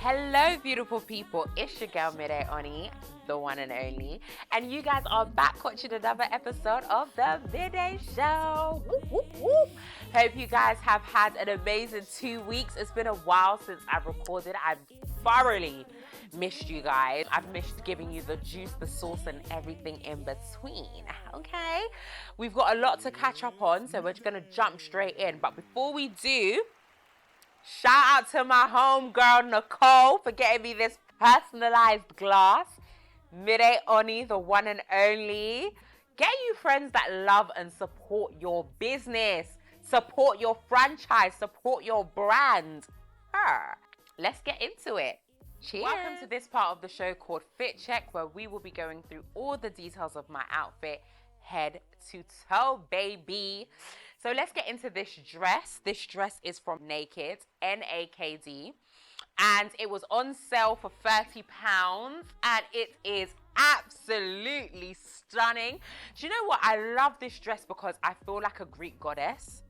Hello, beautiful people. It's your girl, Mide Oni, the one and only. And you guys are back watching another episode of the Mide Show. Whoop, whoop, whoop. Hope you guys have had an amazing 2 weeks. It's been a while since I've recorded. I've thoroughly missed you guys. I've missed giving you the juice, the sauce, and everything in between. Okay? We've got a lot to catch up on, so we're just going to jump straight in. But before we do, shout out to my homegirl, Nicole, for getting me this personalized glass. Mide Oni, the one and only. Get you friends that love and support your business, support your franchise, support your brand. Let's get into it. Cheers. Welcome to this part of the show called Fit Check, where we will be going through all the details of my outfit, head to toe, baby. So let's get into this dress. This dress is from Naked, N-A-K-D. And it was on sale for £30. And it is absolutely stunning. Do you know what? I love this dress because I feel like a Greek goddess.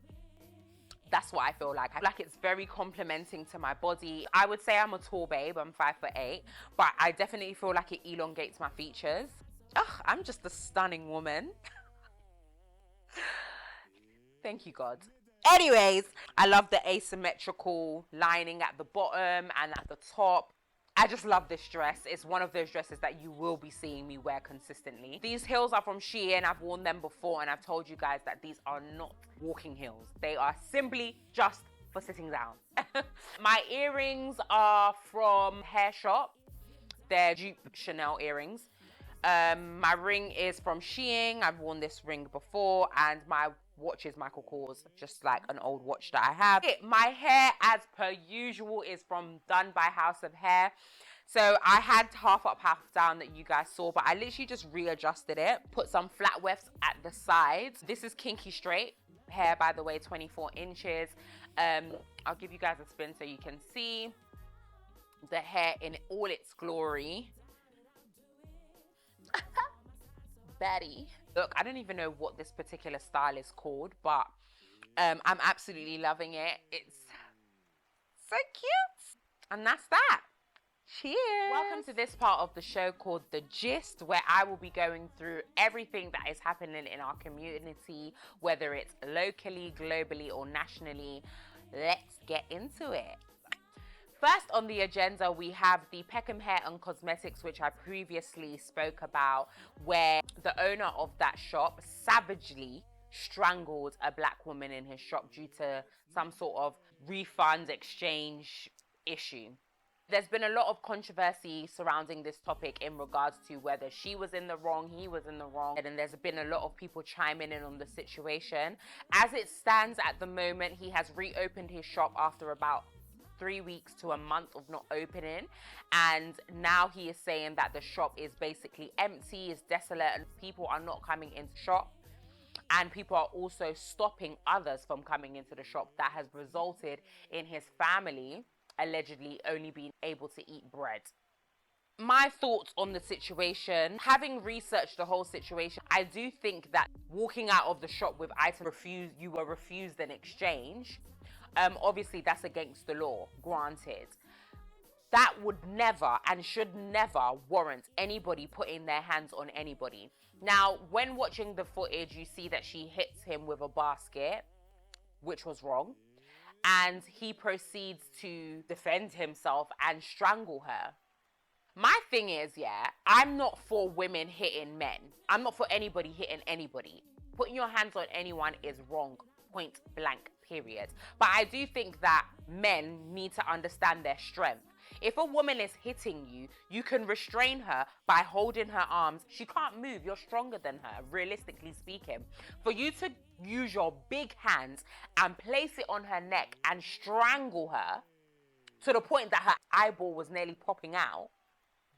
That's what I feel like. I feel like it's very complimenting to my body. I would say I'm a tall babe. I'm 5'8", but I definitely feel like it elongates my features. Ugh, I'm just a stunning woman. Thank you, God. Anyways, I love the asymmetrical lining at the bottom and at the top. I just love this dress. It's one of those dresses that you will be seeing me wear consistently. These heels are from Shein. I've worn them before, and I've told you guys that these are not walking heels. They are simply just for sitting down. My earrings are from Hair Shop. They're dupe Chanel earrings. My ring is from Shein. I've worn this ring before, and my watch is Michael Kors, just like an old watch that I have. My hair, as per usual, is from Done by House of Hair. So I had half up, half down that you guys saw, but I literally just readjusted it. Put some flat wefts at the sides. This is kinky straight hair, by the way, 24 inches. I'll give you guys a spin so you can see the hair in all its glory. Betty. Look, I don't even know what this particular style is called, but I'm absolutely loving it. It's so cute. And that's that. Cheers. Welcome to this part of the show called The Gist, where I will be going through everything that is happening in our community, whether it's locally, globally, or nationally. Let's get into it. First on the agenda, we have the Peckham Hair and Cosmetics, which I previously spoke about, where the owner of that shop savagely strangled a black woman in his shop due to some sort of refund exchange issue. There's been a lot of controversy surrounding this topic in regards to whether she was in the wrong, he was in the wrong, and there's been a lot of people chiming in on the situation. As it stands at the moment, he has reopened his shop after about 3 weeks to a month of not opening, and now he is saying that the shop is basically empty, is desolate, and people are not coming into the shop, and people are also stopping others from coming into the shop. That has resulted in his family allegedly only being able to eat bread. My thoughts on the situation, having researched the whole situation, I do think that walking out of the shop with items you were refused an exchange, obviously that's against the law, granted. That would never and should never warrant anybody putting their hands on anybody. Now, when watching the footage, you see that she hits him with a basket, which was wrong, and he proceeds to defend himself and strangle her. My thing is, I'm not for women hitting men. I'm not for anybody hitting anybody. Putting your hands on anyone is wrong, point blank, period. But I do think that men need to understand their strength. If a woman is hitting you, you can restrain her by holding her arms. She can't move. You're stronger than her, realistically speaking. For you to use your big hands and place it on her neck and strangle her to the point that her eyeball was nearly popping out,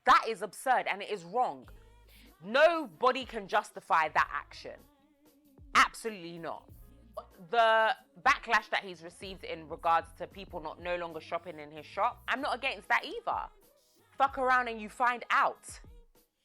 that is absurd and it is wrong. Nobody can justify that action. Absolutely not. The backlash that he's received in regards to people no longer shopping in his shop, I'm not against that either. Fuck around and you find out.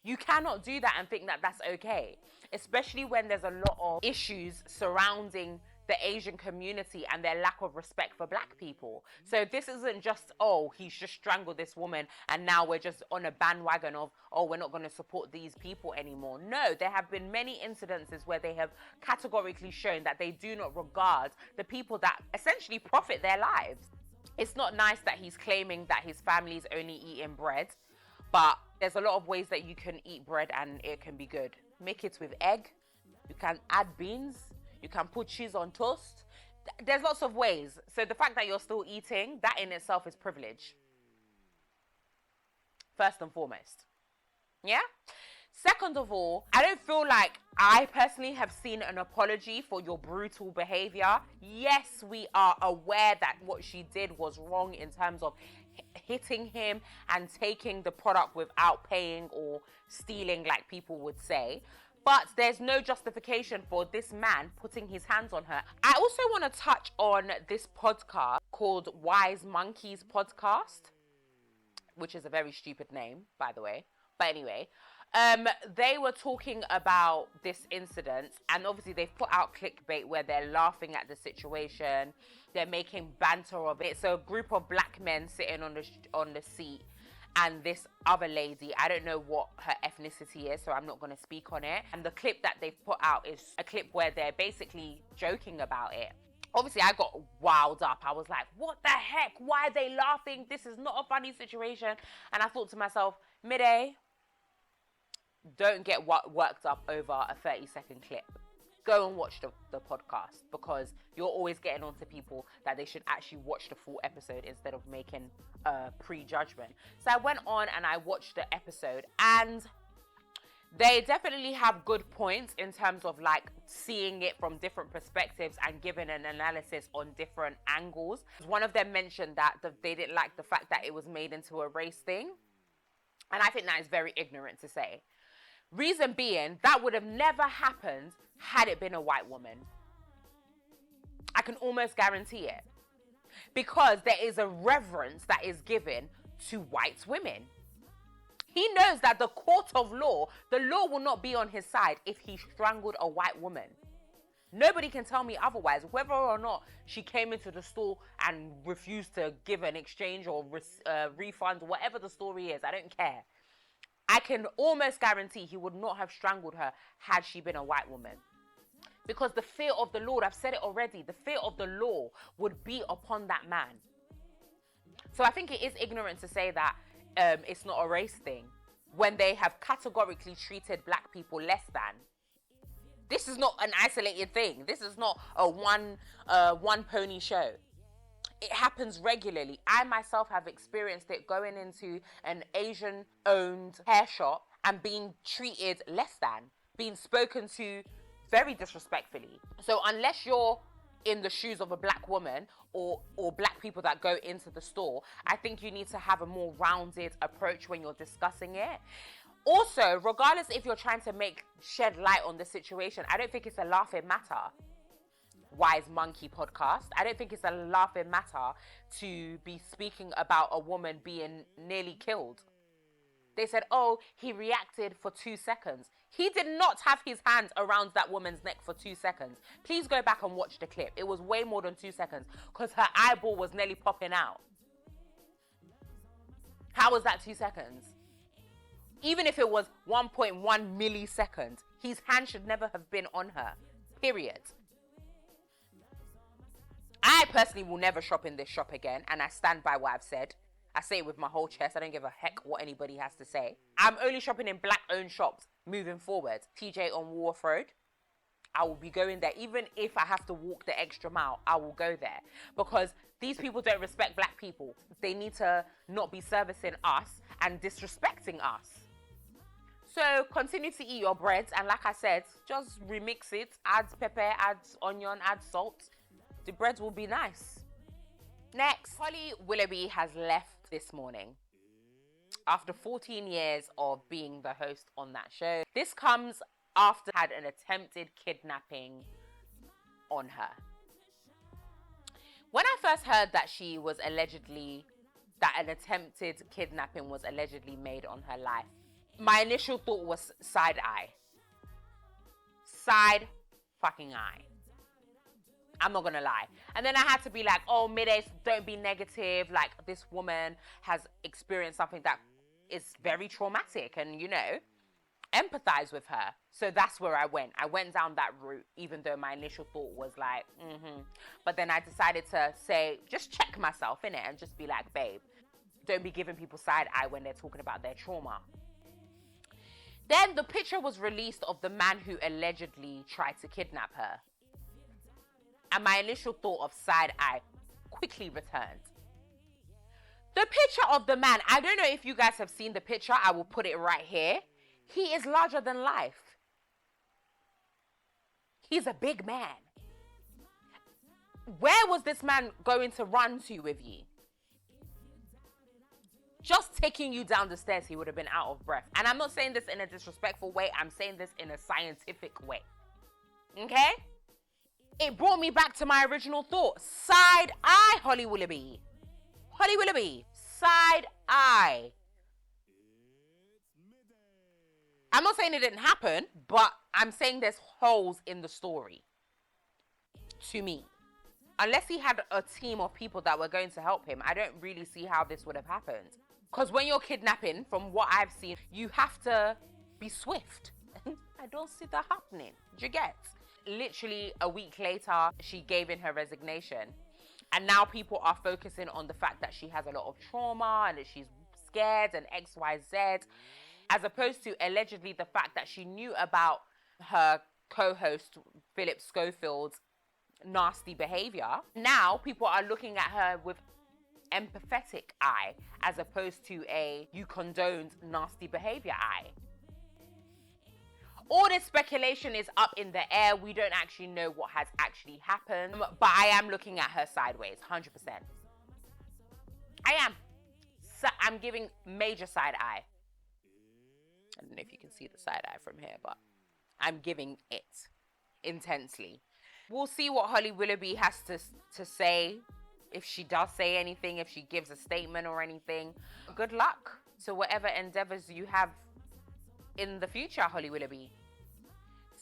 You cannot do that and think that that's okay, especially when there's a lot of issues surrounding the Asian community and their lack of respect for black people. So this isn't just, oh, he's just strangled this woman and now we're just on a bandwagon of, oh, we're not going to support these people anymore. No, there have been many incidences where they have categorically shown that they do not regard the people that essentially profit their lives. It's not nice that he's claiming that his family's only eating bread, but there's a lot of ways that you can eat bread and it can be good. Make it with egg. You can add beans. You can put cheese on toast. There's lots of ways. So the fact that you're still eating, that in itself is privilege. First and foremost. Yeah? Second of all, I don't feel like I personally have seen an apology for your brutal behavior. Yes, we are aware that what she did was wrong in terms of hitting him and taking the product without paying or stealing, like people would say. But there's no justification for this man putting his hands on her. I also want to touch on this podcast called Wise Monkeys Podcast, which is a very stupid name, by the way. But anyway, they were talking about this incident, and obviously they've put out clickbait where they're laughing at the situation. They're making banter of it. So a group of black men sitting on the seat, and this other lady, I don't know what her ethnicity is, so I'm not going to speak on it. And the clip that they've put out is a clip where they're basically joking about it. Obviously, I got wowed up. I was like, what the heck? Why are they laughing? This is not a funny situation. And I thought to myself, Midday, don't get worked up over a 30-second clip. Go and watch the podcast, because you're always getting on to people that they should actually watch the full episode instead of making a prejudgment. So I went on and I watched the episode, and they definitely have good points in terms of like seeing it from different perspectives and giving an analysis on different angles. One of them mentioned that they didn't like the fact that it was made into a race thing. And I think that is very ignorant to say. Reason being, that would have never happened had it been a white woman. I can almost guarantee it. Because there is a reverence that is given to white women. He knows that the court of law, the law will not be on his side if he strangled a white woman. Nobody can tell me otherwise. Whether or not she came into the store and refused to give an exchange or refund, whatever the story is, I don't care. I can almost guarantee he would not have strangled her had she been a white woman. Because the fear of the Lord, I've said it already, the fear of the law would be upon that man. So I think it is ignorant to say that it's not a race thing when they have categorically treated black people less than. This is not an isolated thing. This is not a one pony show. It happens regularly. I myself have experienced it going into an Asian-owned hair shop and being treated less than, being spoken to very disrespectfully. So unless you're in the shoes of a black woman or black people that go into the store, I think you need to have a more rounded approach when you're discussing it. Also, regardless if you're trying to shed light on the situation, I don't think it's a laughing matter. Wise Monkey Podcast. I don't think it's a laughing matter to be speaking about a woman being nearly killed. They said, oh, he reacted for 2 seconds. He did not have his hands around that woman's neck for 2 seconds. Please go back and watch the clip. It was way more than 2 seconds because her eyeball was nearly popping out. How was that 2 seconds? Even if it was 1.1 milliseconds, his hand should never have been on her. Period. I personally will never shop in this shop again, and I stand by what I've said. I say it with my whole chest. I don't give a heck what anybody has to say. I'm only shopping in black-owned shops moving forward. TJ on Wharf Road. I will be going there. Even if I have to walk the extra mile, I will go there. Because these people don't respect black people. They need to not be servicing us and disrespecting us. So continue to eat your breads. And like I said, just remix it. Add pepper, add onion, add salt. The breads will be nice. Next, Holly Willoughby has left this morning after 14 years of being the host on that show. This comes after had an attempted kidnapping on her. When I first heard that an attempted kidnapping was allegedly made on her life, my initial thought was side eye. Side fucking eye. I'm not gonna lie. And then I had to be like, oh, Mide, don't be negative. Like, this woman has experienced something that is very traumatic, and, you know, empathize with her. So that's where I went. I went down that route, even though my initial thought was like, But then I decided to say, just check myself in it and just be like, babe, don't be giving people side eye when they're talking about their trauma. Then the picture was released of the man who allegedly tried to kidnap her. And my initial thought of side eye quickly returned. The picture of the man, I don't know if you guys have seen the picture. I will put it right here. He is larger than life. He's a big man. Where was this man going to run to with you? Just taking you down the stairs, he would have been out of breath. And I'm not saying this in a disrespectful way. I'm saying this in a scientific way. Okay? It brought me back to my original thought. Side eye, Holly Willoughby. Holly Willoughby. Side eye. I'm not saying it didn't happen, but I'm saying there's holes in the story. To me. Unless he had a team of people that were going to help him, I don't really see how this would have happened. Because when you're kidnapping, from what I've seen, you have to be swift. I don't see that happening. Do you get? Literally a week later, she gave in her resignation. And now people are focusing on the fact that she has a lot of trauma and that she's scared and XYZ. As opposed to allegedly the fact that she knew about her co-host, Philip Schofield's nasty behavior. Now people are looking at her with empathetic eye as opposed to a you condoned nasty behavior eye. All this speculation is up in the air. We don't actually know what has actually happened, but I am looking at her sideways, 100%. I am. So I'm giving major side eye. I don't know if you can see the side eye from here, but I'm giving it intensely. We'll see what Holly Willoughby has to say. If she does say anything, if she gives a statement or anything. Good luck to whatever endeavors you have in the future, Holly Willoughby.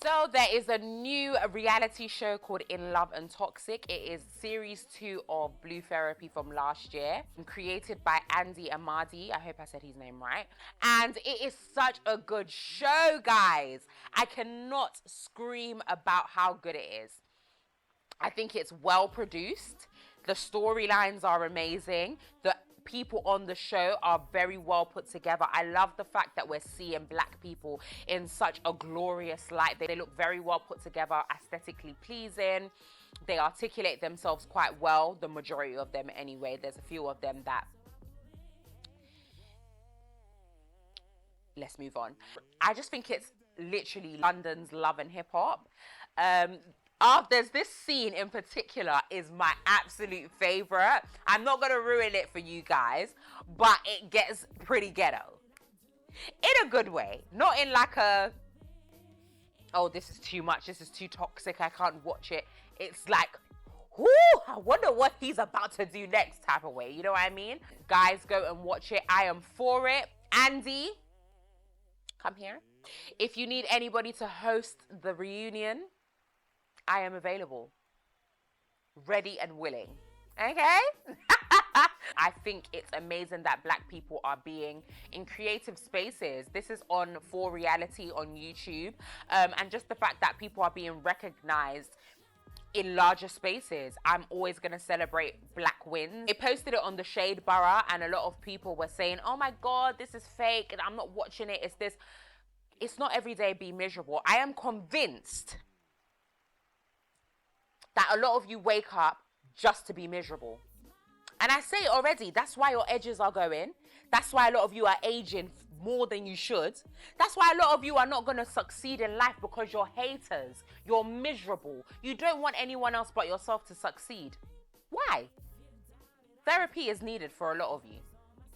So there is a new reality show called In Love&Toxic. It is series 2 of Blue Therapy from last year, created by Andy Amadi. I hope I said his name right. And it is such a good show, guys. I cannot scream about how good it is. I think it's well produced. The storylines are amazing. The people on the show are very well put together. I love the fact that we're seeing black people in such a glorious light. They look very well put together, aesthetically pleasing. They articulate themselves quite well, the majority of them anyway. There's a few of them that... Let's move on. I just think it's literally London's Love and Hip Hop. There's this scene in particular is my absolute favorite. I'm not going to ruin it for you guys, but it gets pretty ghetto. In a good way. Not in like a, oh, this is too much, this is too toxic, I can't watch it. It's like, whoo, I wonder what he's about to do next type of way. You know what I mean? Guys, go and watch it. I am for it. Andy, come here. If you need anybody to host the reunion, I am available, ready and willing, okay? I think it's amazing that black people are being in creative spaces. This is on For Reality on YouTube. And just the fact that people are being recognized in larger spaces. I'm always going to celebrate black wins. They posted it on the Shade Borough and a lot of people were saying, oh my God, this is fake and I'm not watching it. It's this. It's not every day be miserable. I am convinced that a lot of you wake up just to be miserable. And I say it already, that's why your edges are going. That's why a lot of you are aging more than you should. That's why a lot of you are not going to succeed in life, because you're haters. You're miserable. You don't want anyone else but yourself to succeed. Why? Therapy is needed for a lot of you.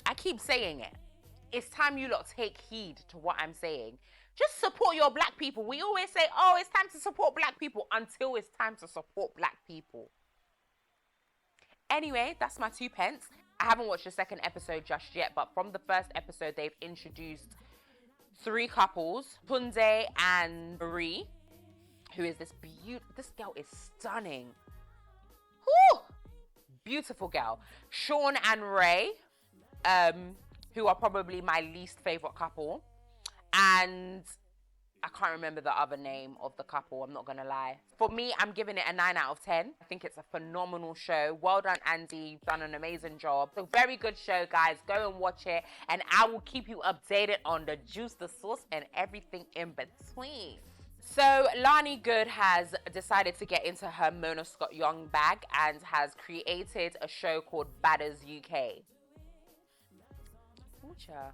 I keep saying it. It's time you lot take heed to what I'm saying. Just support your black people. We always say, oh, it's time to support black people, until it's time to support black people. Anyway, that's my 2 pence. I haven't watched the second episode just yet, but from the first episode, they've introduced 3 couples, Tunde and Marie, who is this girl is stunning. Whew, beautiful girl. Sean and Ray, who are probably my least favorite couple. And I can't remember the other name of the couple, I'm not gonna lie. For me, I'm giving it a 9 out of 10. I think it's a phenomenal show. Well done, Andy. You've done an amazing job. It's a very good show, guys. Go and watch it. And I will keep you updated on the juice, the sauce, and everything in between. So Lani Good has decided to get into her Mona Scott Young bag and has created a show called Baddies UK. Ooh-cha.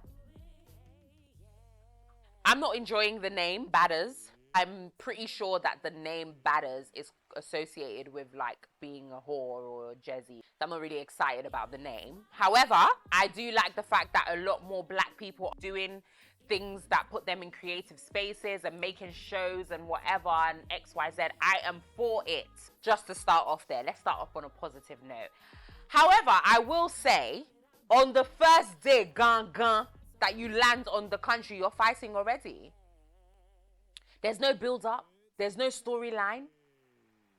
I'm not enjoying the name Badderz. I'm pretty sure that the name Badderz is associated with like being a whore or a jezzy. I'm not really excited about the name. However, I do like the fact that a lot more black people are doing things that put them in creative spaces and making shows and whatever and XYZ. I am for it. Just to start off there, let's start off on a positive note. However, I will say, on the first day, that you land on the country, you're fighting already. There's no build-up. There's no storyline.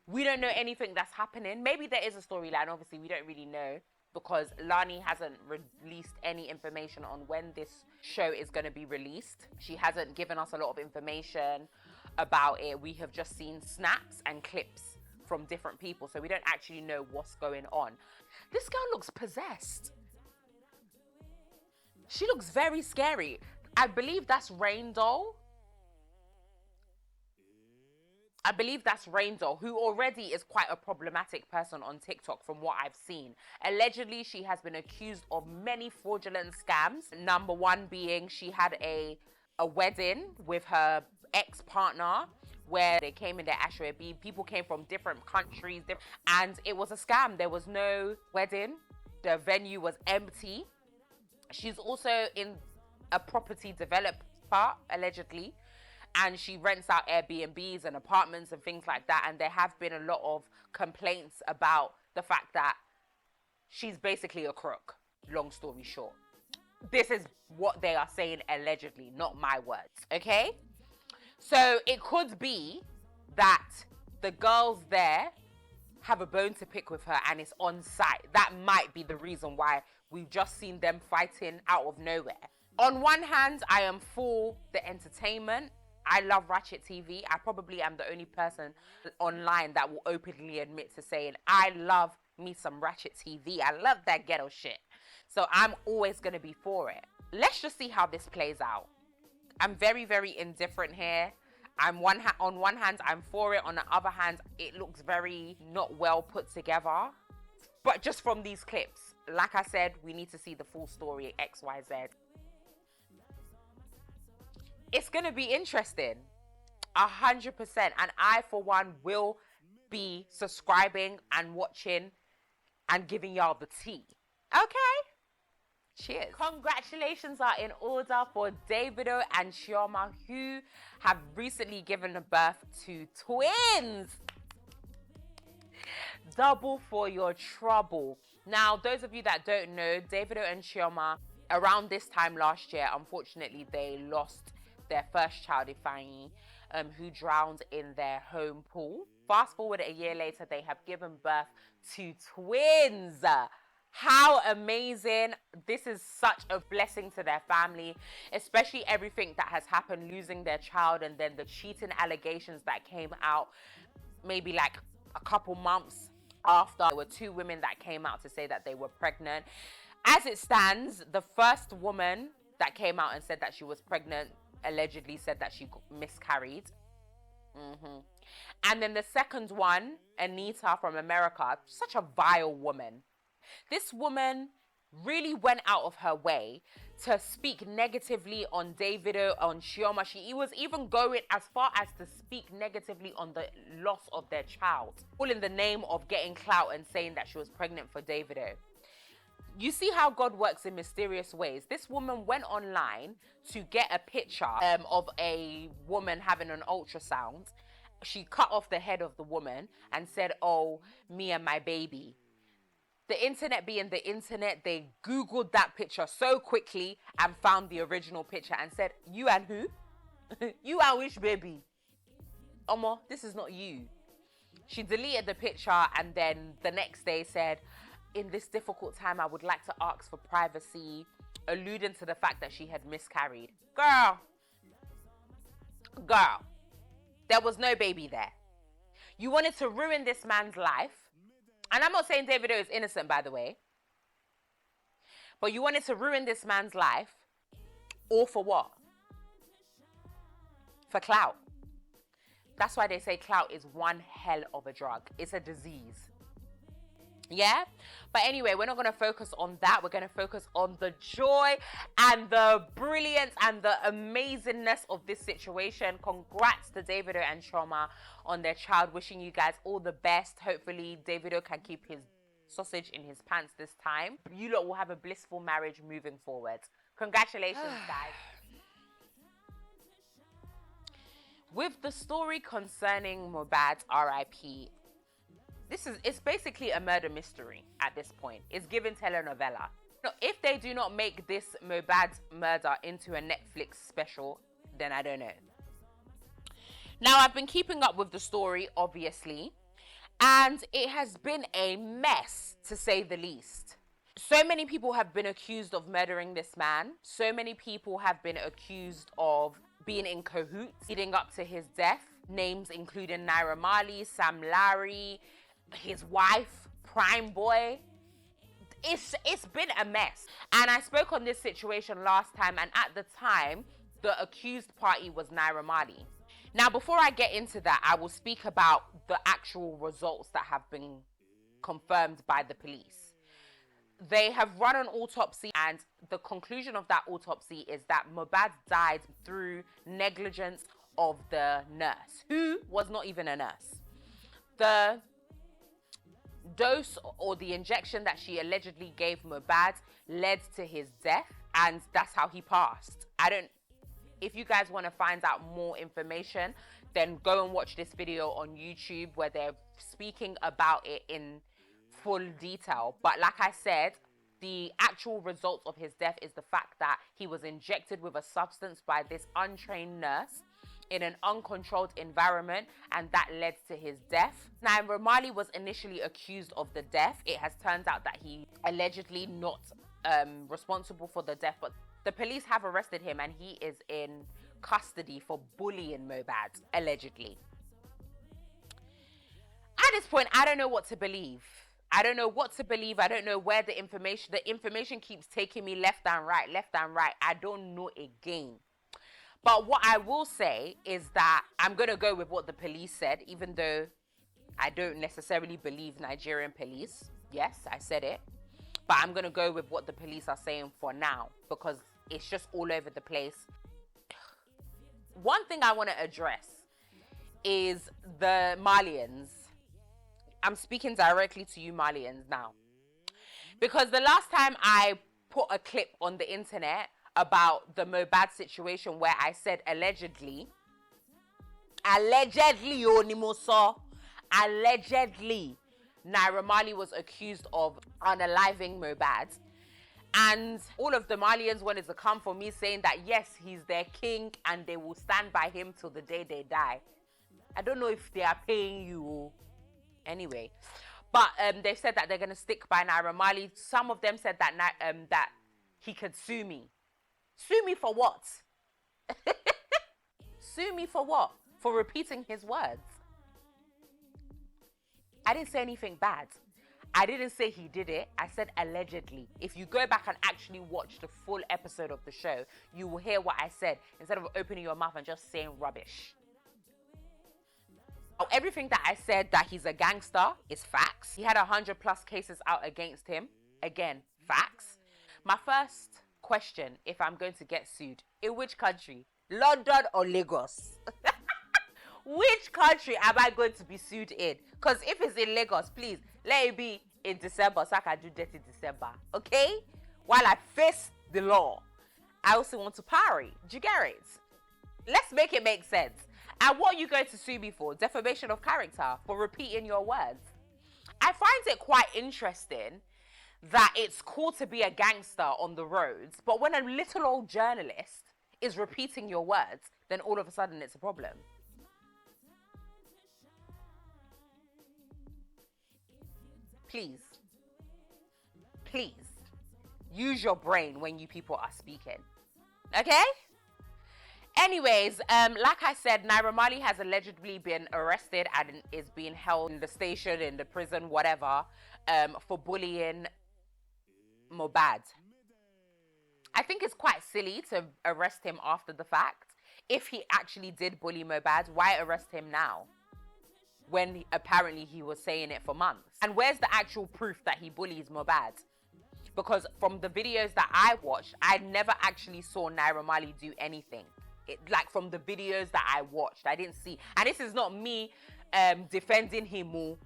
We don't know anything that's happening. Maybe there is a storyline. Obviously, we don't really know because Lani hasn't released any information on when this show is going to be released. She hasn't given us a lot of information about it. We have just seen snaps and clips from different people, so we don't actually know what's going on. This girl looks possessed. She looks very scary. I believe that's Rain Doll. I believe that's Rain Doll, who already is quite a problematic person on TikTok from what I've seen. Allegedly, she has been accused of many fraudulent scams. Number one being she had a wedding with her ex-partner where they came in their Ashrabi. People came from different countries and it was a scam. There was no wedding. The venue was empty. She's also in a property developer, allegedly, and she rents out Airbnbs and apartments and things like that. And there have been a lot of complaints about the fact that she's basically a crook, long story short. This is what they are saying allegedly, not my words, okay? So it could be that the girls there have a bone to pick with her and it's on site. That might be the reason why we've just seen them fighting out of nowhere. On one hand, I am for the entertainment. I love Ratchet TV. I probably am the only person online that will openly admit to saying, I love me some Ratchet TV. I love that ghetto shit. So I'm always going to be for it. Let's just see how this plays out. I'm very, very indifferent here. On one hand, I'm for it. On the other hand, it looks very not well put together. But just from these clips, like I said, we need to see the full story, XYZ. It's going to be interesting. 100%. And I, for one, will be subscribing and watching and giving y'all the tea. Okay? Cheers. Congratulations are in order for Davido and Chioma, who have recently given birth to twins. Double for your trouble. Now, those of you that don't know, Davido and Chioma, around this time last year, unfortunately, they lost their first child, Ifeanyi, who drowned in their home pool. Fast forward a year later, they have given birth to twins. How amazing. This is such a blessing to their family, especially everything that has happened, losing their child and then the cheating allegations that came out maybe like a couple months after. There were two women that came out to say that they were pregnant. As it stands, the first woman that came out and said that she was pregnant allegedly said that she miscarried. And then the second one, Anita from America, such a vile woman. This woman really went out of her way to speak negatively on Davido, on Chioma. She was even going as far as to speak negatively on the loss of their child, all in the name of getting clout and saying that she was pregnant for Davido. You see how God works in mysterious ways. This woman went online to get a picture of a woman having an ultrasound. She cut off the head of the woman and said, "Oh, me and my baby." The internet being the internet, they Googled that picture so quickly and found the original picture and said, "You and who? You and which baby? Omo, this is not you." She deleted the picture and then the next day said, in this difficult time, I would like to ask for privacy, alluding to the fact that she had miscarried. Girl, there was no baby there. You wanted to ruin this man's life. And I'm not saying Davido is innocent, by the way. But you wanted to ruin this man's life. All for what? For clout. That's why they say clout is one hell of a drug. It's a disease. Yeah? But anyway, we're not going to focus on that. We're going to focus on the joy and the brilliance and the amazingness of this situation. Congrats to Davido and Chioma on their child. Wishing you guys all the best. Hopefully, Davido can keep his sausage in his pants this time. You lot will have a blissful marriage moving forward. Congratulations, guys. With the story concerning Mohbad's RIP, it's basically a murder mystery at this point. It's given telenovela. Now, if they do not make this Mohbad murder into a Netflix special, then I don't know. Now, I've been keeping up with the story, obviously, and it has been a mess, to say the least. So many people have been accused of murdering this man. So many people have been accused of being in cahoots leading up to his death. Names including Naira Marley, Sam Larry, his wife, Prime Boy. It's been a mess. And I spoke on this situation last time, and at the time, the accused party was Naira Marley. Now, before I get into that, I will speak about the actual results that have been confirmed by the police. They have run an autopsy, and the conclusion of that autopsy is that Mohbad died through negligence of the nurse, who was not even a nurse. The dose or the injection that she allegedly gave Mohbad led to his death, and that's how he passed. If you guys want to find out more information, then go and watch this video on YouTube where they're speaking about it in full detail. But like I said, the actual results of his death is the fact that he was injected with a substance by this untrained nurse in an uncontrolled environment, and that led to his death. Now, Marley was initially accused of the death. It has turned out that he allegedly not responsible for the death, but the police have arrested him and he is in custody for bullying Mohbad, allegedly. At this point, I don't know what to believe. I don't know what to believe. I don't know where the information keeps taking me left and right. I don't know again. But what I will say is that I'm going to go with what the police said, even though I don't necessarily believe Nigerian police. Yes, I said it. But I'm going to go with what the police are saying for now, because it's just all over the place. One thing I want to address is the Malians. I'm speaking directly to you Malians now. Because the last time I put a clip on the internet about the Mohbad situation where I said allegedly, Naira Marley was accused of unaliving Mohbad. And all of the Malians wanted to come for me saying that, yes, he's their king and they will stand by him till the day they die. I don't know if they are paying you. Anyway, but they've said that they're going to stick by Naira Marley. Some of them said that that he could sue me. Sue me for what? Sue me for what? For repeating his words. I didn't say anything bad. I didn't say he did it. I said allegedly. If you go back and actually watch the full episode of the show, you will hear what I said instead of opening your mouth and just saying rubbish. Everything that I said that he's a gangster is facts. He had 100+ cases out against him. Again, facts. My first question, if I'm going to get sued, in which country? London or Lagos? Which country am I going to be sued in? Because if it's in Lagos, please, let it be in December so I can do that in December. Okay? While I face the law. I also want to parry. Do you get it? Let's make it make sense. And what are you going to sue me for? Defamation of character, for repeating your words. I find it quite interesting that it's cool to be a gangster on the roads, but when a little old journalist is repeating your words, then all of a sudden it's a problem. please, please, use your brain when you people are speaking, okay? Anyways, like I said, Naira Marley has allegedly been arrested and is being held in the station, in the prison, whatever, for bullying Mohbad. I think it's quite silly to arrest him after the fact. If he actually did bully Mohbad, why arrest him now? When apparently he was saying it for months. And where's the actual proof that he bullies Mohbad? Because from the videos that I watched, I never actually saw Naira Marley do anything. Like from the videos that I watched, I didn't see. And this is not me defending him.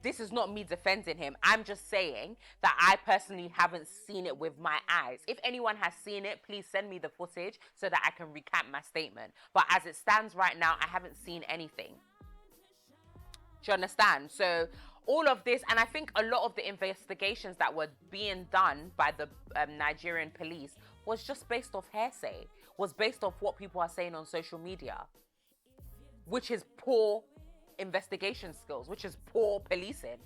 This is not me defending him. I'm just saying that I personally haven't seen it with my eyes. If anyone has seen it, please send me the footage so that I can recant my statement. But as it stands right now, I haven't seen anything. Do you understand? So all of this, and I think a lot of the investigations that were being done by the Nigerian police was just based off hearsay, was based off what people are saying on social media, which is poor investigation skills, which is poor policing.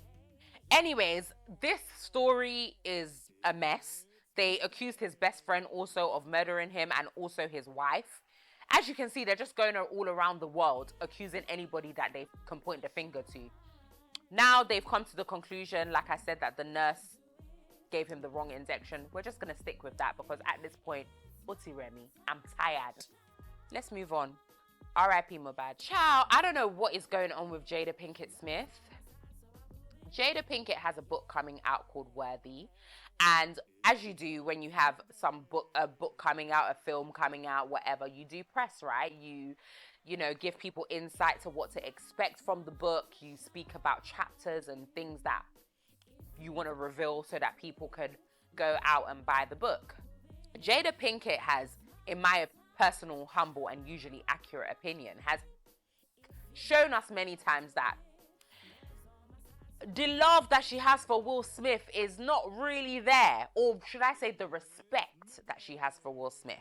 Anyways, this story is a mess. They accused his best friend also of murdering him and also his wife. As you can see, they're just going all around the world accusing anybody that they can point the finger to. Now they've come to the conclusion, like I said, that the nurse gave him the wrong injection. We're just going to stick with that because at this point, Uti Remy, I'm tired. Let's move on. R.I.P. Mohbad. Ciao. I don't know what is going on with Jada Pinkett Smith. Jada Pinkett has a book coming out called Worthy. And as you do when you have a book coming out, a film coming out, whatever, you do press, right? You know, give people insight to what to expect from the book. You speak about chapters and things that you want to reveal so that people could go out and buy the book. Jada Pinkett has, in my personal, humble, and usually accurate opinion, has shown us many times that the love that she has for Will Smith is not really there. Or should I say the respect that she has for Will Smith.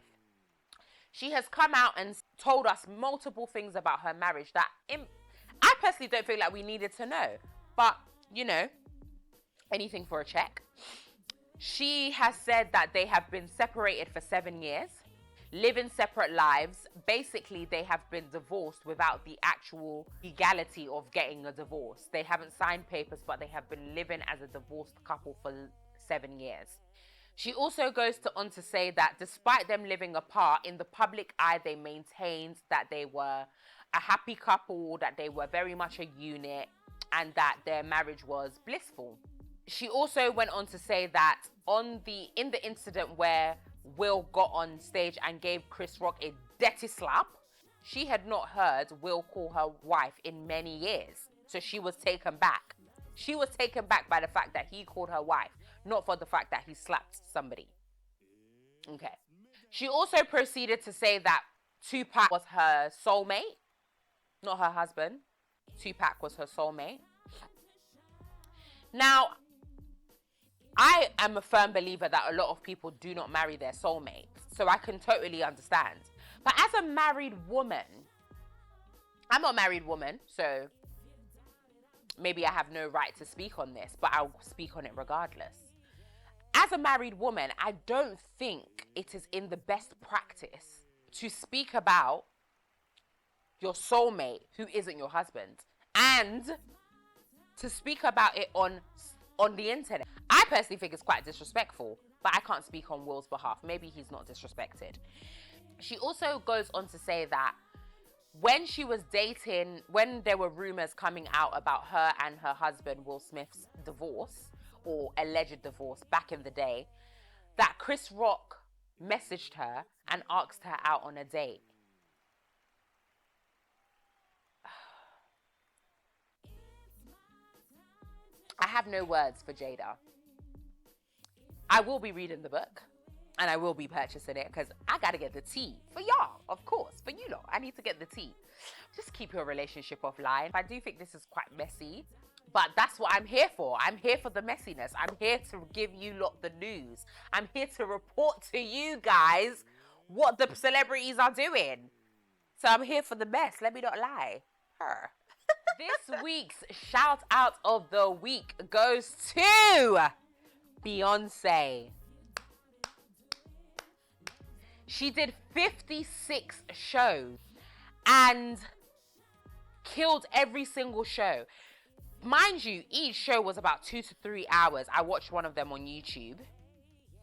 She has come out and told us multiple things about her marriage that I personally don't feel like we needed to know. But, you know, anything for a check. She has said that they have been separated for 7 years, living separate lives. Basically, they have been divorced without the actual legality of getting a divorce. They haven't signed papers, but they have been living as a divorced couple for 7 years. She also goes on to say that despite them living apart, in the public eye, they maintained that they were a happy couple, that they were very much a unit, and that their marriage was blissful. She also went on to say that in the incident where Will got on stage and gave Chris Rock a dirty slap, she had not heard Will call her wife in many years. So she was taken back. She was taken back by the fact that he called her wife, not for the fact that he slapped somebody. Okay. She also proceeded to say that Tupac was her soulmate, not her husband. Tupac was her soulmate. Now, I am a firm believer that a lot of people do not marry their soulmates, so I can totally understand. But as a married woman, I'm not a married woman, so maybe I have no right to speak on this, but I'll speak on it regardless. As a married woman, I don't think it is in the best practice to speak about your soulmate who isn't your husband and to speak about it on the internet. I personally think it's quite disrespectful, but I can't speak on Will's behalf. Maybe he's not disrespected. She also goes on to say that when she was dating, when there were rumors coming out about her and her husband, Will Smith's divorce or alleged divorce back in the day, that Chris Rock messaged her and asked her out on a date. I have no words for Jada. I will be reading the book and I will be purchasing it because I got to get the tea for y'all, of course, for you lot. I need to get the tea. Just keep your relationship offline. I do think this is quite messy, but that's what I'm here for. I'm here for the messiness. I'm here to give you lot the news. I'm here to report to you guys what the celebrities are doing. So I'm here for the mess. Let me not lie. Her. This week's shout out of the week goes to Beyoncé. She did 56 shows and killed every single show. Mind you, each show was about 2 to 3 hours. I watched one of them on YouTube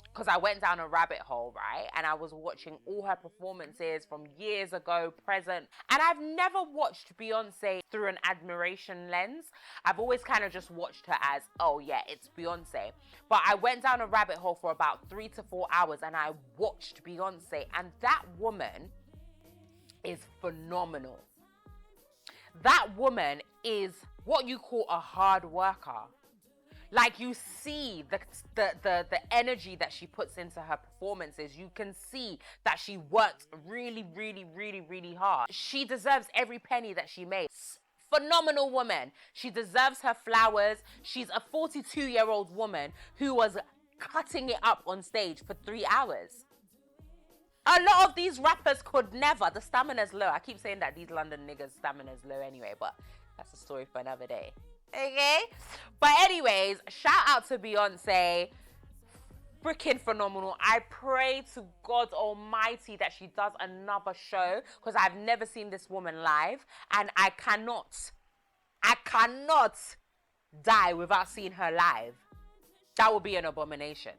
because I went down a rabbit hole, right? And I was watching all her performances from years ago, present. And I've never watched Beyoncé through an admiration lens. I've always kind of just watched her as, oh yeah, it's Beyoncé. But I went down a rabbit hole for about 3 to 4 hours and I watched Beyoncé. And that woman is phenomenal. That woman is what you call a hard worker. Like, you see the energy that she puts into her performances. You can see that she works really, really, really, really hard. She deserves every penny that she makes. Phenomenal woman. She deserves her flowers. She's a 42-year-old woman who was cutting it up on stage for 3 hours. A lot of these rappers could never. The stamina's low. I keep saying that these London niggas' stamina's low anyway, but that's a story for another day. Okay? But anyways, shout out to Beyoncé. Freaking phenomenal. I pray to God Almighty that she does another show because I've never seen this woman live and I cannot die without seeing her live. That would be an abomination.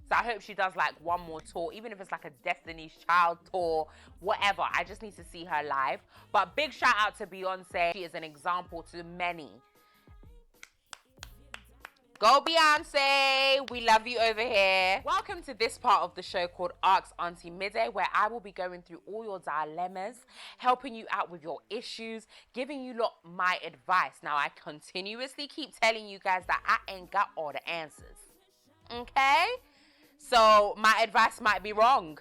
So I hope she does like one more tour, even if it's like a Destiny's Child tour, whatever. I just need to see her live. But big shout out to Beyoncé. She is an example to many. Go Beyonce, we love you over here. Welcome to this part of the show called Ask Auntie Midday, where I will be going through all your dilemmas, helping you out with your issues, giving you lot my advice. Now, I continuously keep telling you guys that I ain't got all the answers, okay? So my advice might be wrong.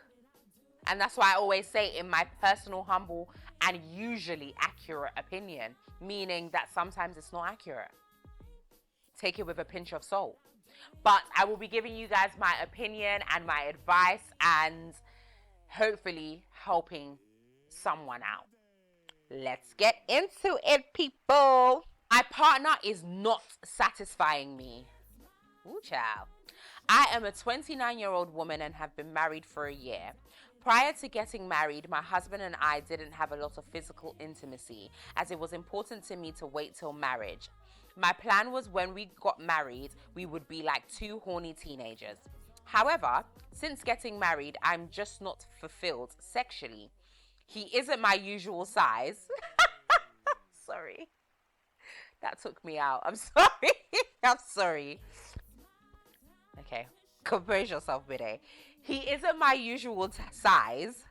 And that's why I always say in my personal, humble, and usually accurate opinion, meaning that sometimes it's not accurate. Take it with a pinch of salt. But I will be giving you guys my opinion and my advice and hopefully helping someone out. Let's get into it, people. My partner is not satisfying me. Ooh, child. I am a 29-year-old woman and have been married for a year. Prior to getting married, my husband and I didn't have a lot of physical intimacy as it was important to me to wait till marriage. My plan was when we got married, we would be like two horny teenagers. However, since getting married, I'm just not fulfilled sexually. He isn't my usual size. Sorry. That took me out. I'm sorry. I'm sorry. Okay. Compose yourself, Mide. He isn't my usual size.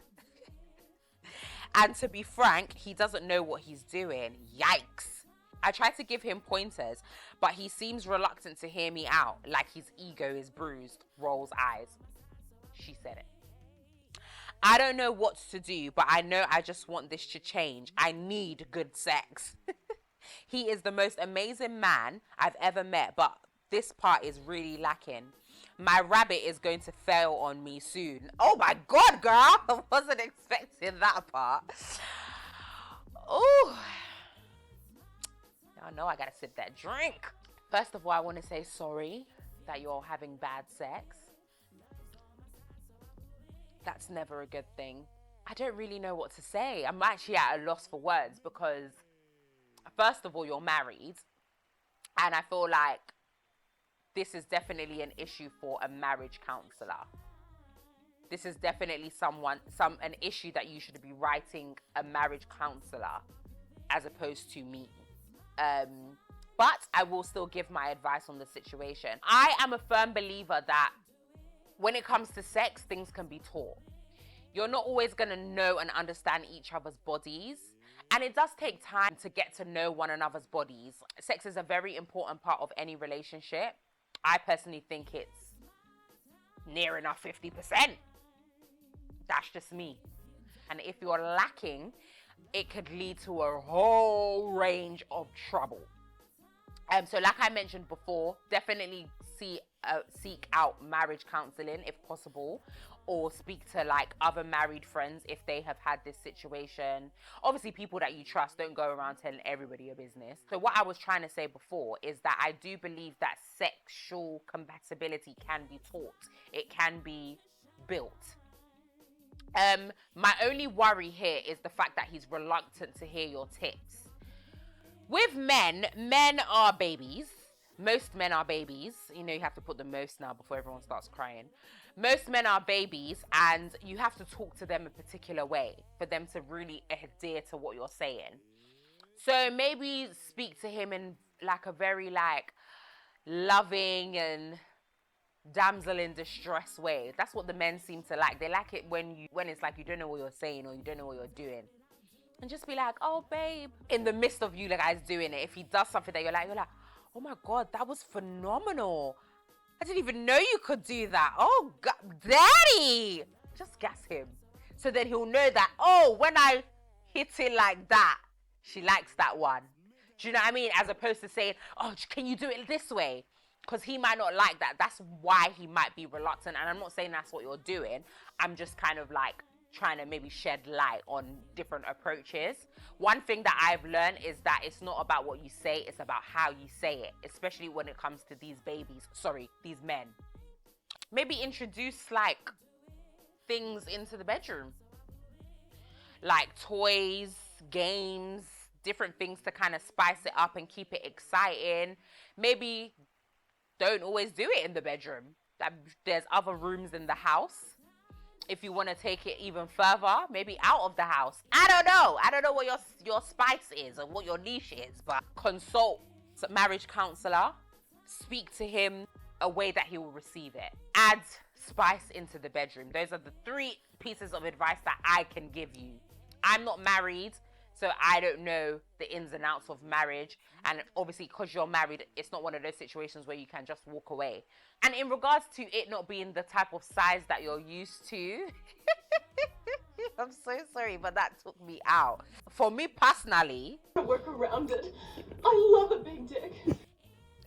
And to be frank, he doesn't know what he's doing. Yikes. I try to give him pointers, but he seems reluctant to hear me out, like his ego is bruised, rolls eyes. She said it. I don't know what to do, but I know I just want this to change. I need good sex. He is the most amazing man I've ever met, but this part is really lacking. My rabbit is going to fail on me soon. Oh my God, girl. I wasn't expecting that part. Oh. I know I gotta sip that drink. First of all, I want to say sorry that you're having bad sex. That's never a good thing. I don't really know what to say. I'm actually at a loss for words because, first of all, you're married. And I feel like this is definitely an issue for a marriage counselor. This is definitely an issue that you should be writing a marriage counselor as opposed to me. But I will still give my advice on the situation. I am a firm believer that when it comes to sex, things can be taught. You're not always going to know and understand each other's bodies. And it does take time to get to know one another's bodies. Sex is a very important part of any relationship. I personally think it's near enough 50%. That's just me. And if you're lacking, it could lead to a whole range of trouble. So like I mentioned before, definitely see seek out marriage counseling if possible, or speak to like other married friends if they have had this situation. Obviously, people that you trust, don't go around telling everybody your business. So what I was trying to say before is that I do believe that sexual compatibility can be taught. It can be built. My only worry here is the fact that he's reluctant to hear your tips. With men are babies. Most men are babies. You know, you have to put the most now before everyone starts crying. Most men are babies, and you have to talk to them a particular way for them to really adhere to what you're saying. So maybe speak to him in like a very like loving and damsel in distress way. That's what the men seem to like. They like it when it's like you don't know what you're saying or you don't know what you're doing. And just be like, oh babe, in the midst of you guys doing it. If he does something that you're like, oh my God, that was phenomenal. I didn't even know you could do that. Oh God, daddy, just gas him. So then he'll know that, oh, when I hit it like that, she likes that one. Do you know what I mean? As opposed to saying, oh, can you do it this way? Because he might not like that. That's why he might be reluctant. And I'm not saying that's what you're doing. I'm just kind of like trying to maybe shed light on different approaches. One thing that I've learned is that it's not about what you say, it's about how you say it, especially when it comes to these men. Maybe introduce like things into the bedroom, like toys, games, different things to kind of spice it up and keep it exciting. Maybe don't always do it in the bedroom. There's other rooms in the house. If you want to take it even further, maybe out of the house. I don't know what your spice is or what your niche is, but consult a marriage counselor. Speak to him a way that he will receive it. Add spice into the bedroom. Those are the 3 pieces of advice that I can give you. I'm not married, so I don't know the ins and outs of marriage. And obviously, because you're married, it's not one of those situations where you can just walk away. And in regards to it not being the type of size that you're used to, I'm so sorry, but that took me out. For me personally, I work around it. I love a big dick.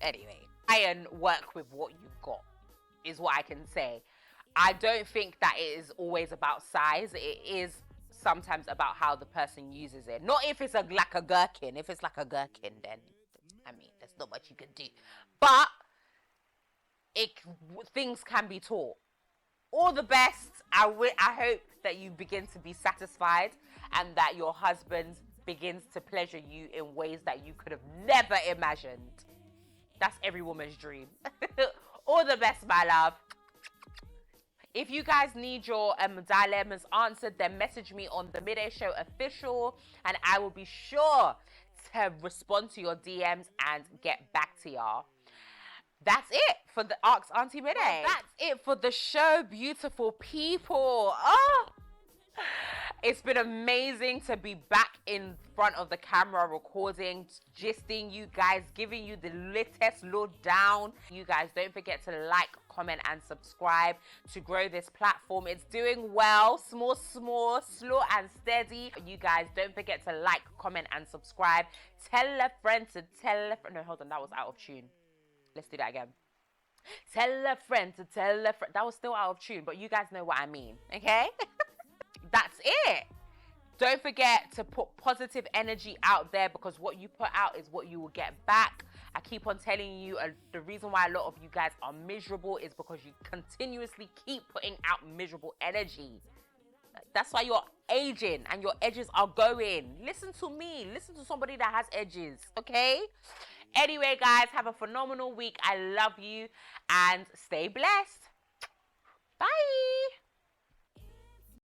Anyway, try and work with what you've got, is what I can say. I don't think that it is always about size. It is sometimes about how the person uses it. Not if it's like a gherkin. If it's like a gherkin, then I mean, there's not much you can do. But things can be taught. All the best. I hope that you begin to be satisfied and that your husband begins to pleasure you in ways that you could have never imagined. That's every woman's dream. All the best, my love. If you guys need your dilemmas answered, then message me on the Mide Show official, and I will be sure to respond to your DMs and get back to y'all. That's it for the Ask Auntie Midday. Well, that's it for the show, beautiful people. Oh, it's been amazing to be back in front of the camera, recording, gisting you guys, giving you the latest lowdown. You guys don't forget to like, comment, and subscribe to grow this platform. It's doing well, small, slow and steady. You guys don't forget to like, comment, and subscribe. Tell a friend to tell a friend. No, hold on, that was out of tune. Let's do that again. Tell a friend to tell a friend. That was still out of tune, but you guys know what I mean, okay? That's it. Don't forget to put positive energy out there, because what you put out is what you will get back. I keep on telling you, the reason why a lot of you guys are miserable is because you continuously keep putting out miserable energy. That's why you're aging and your edges are going. Listen to me. Listen to somebody that has edges, okay? Anyway, guys, have a phenomenal week. I love you and stay blessed. Bye.